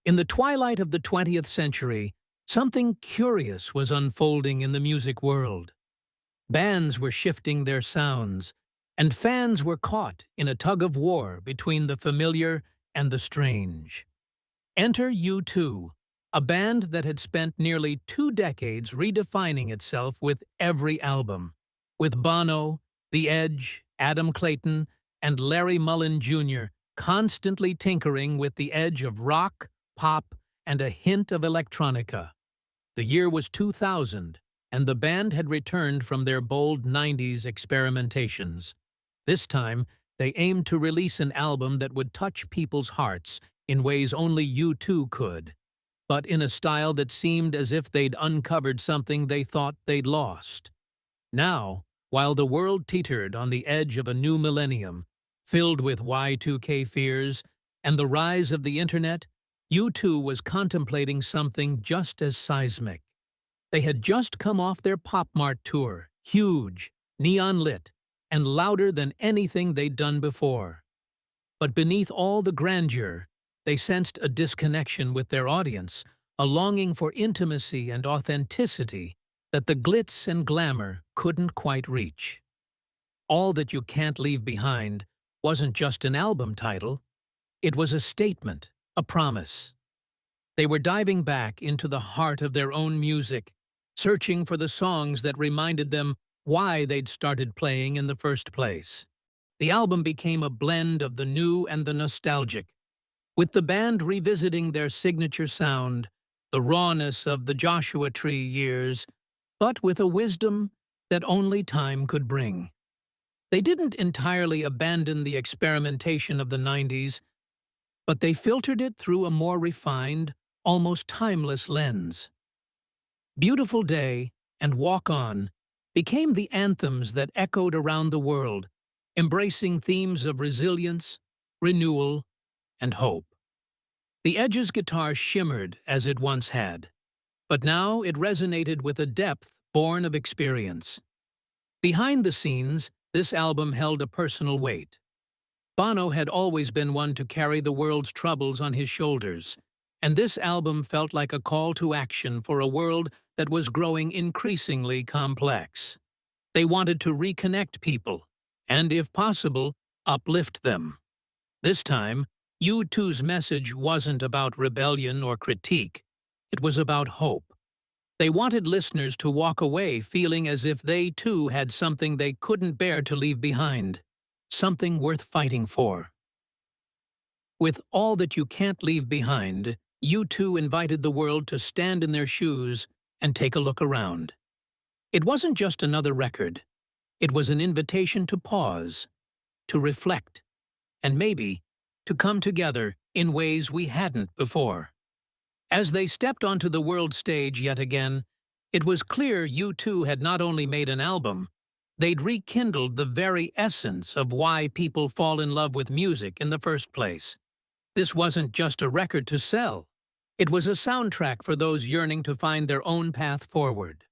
In the twilight of the 20th century, something curious was unfolding in the music world. Bands were shifting their sounds, and fans were caught in a tug-of-war between the familiar and the strange. Enter U2, a band that had spent nearly 2 decades redefining itself with every album, with Bono, The Edge, Adam Clayton, and Larry Mullen Jr. constantly tinkering with the edge of rock, pop, and a hint of electronica. The year was 2000, and the band had returned from their bold 90s experimentations. This time, they aimed to release an album that would touch people's hearts in ways only U2 could, but in a style that seemed as if they'd uncovered something they thought they'd lost. Now, while the world teetered on the edge of a new millennium, filled with Y2K fears and the rise of the internet, U2 was contemplating something just as seismic. They had just come off their Pop Mart tour, huge, neon-lit, and louder than anything they'd done before. But beneath all the grandeur, they sensed a disconnection with their audience, a longing for intimacy and authenticity that the glitz and glamour couldn't quite reach. All That You Can't Leave Behind wasn't just an album title, it was a statement, a promise. They were diving back into the heart of their own music, searching for the songs that reminded them why they'd started playing in the first place. The album became a blend of the new and the nostalgic, with the band revisiting their signature sound, the rawness of the Joshua Tree years, but with a wisdom that only time could bring. They didn't entirely abandon the experimentation of the 90s, but they filtered it through a more refined, almost timeless lens. Beautiful Day and Walk On became the anthems that echoed around the world, embracing themes of resilience, renewal, and hope. The Edge's guitar shimmered as it once had, but now it resonated with a depth born of experience. Behind the scenes, this album held a personal weight. Bono had always been one to carry the world's troubles on his shoulders, and this album felt like a call to action for a world that was growing increasingly complex. They wanted to reconnect people, and if possible, uplift them. This time, U2's message wasn't about rebellion or critique, it was about hope. They wanted listeners to walk away feeling as if they too had something they couldn't bear to leave behind, something worth fighting for. With All That You Can't Leave Behind, U2 invited the world to stand in their shoes and take a look around. It wasn't just another record. It was an invitation to pause, to reflect, and maybe to come together in ways we hadn't before. As they stepped onto the world stage yet again, it was clear U2 had not only made an album, they'd rekindled the very essence of why people fall in love with music in the first place. This wasn't just a record to sell. It was a soundtrack for those yearning to find their own path forward.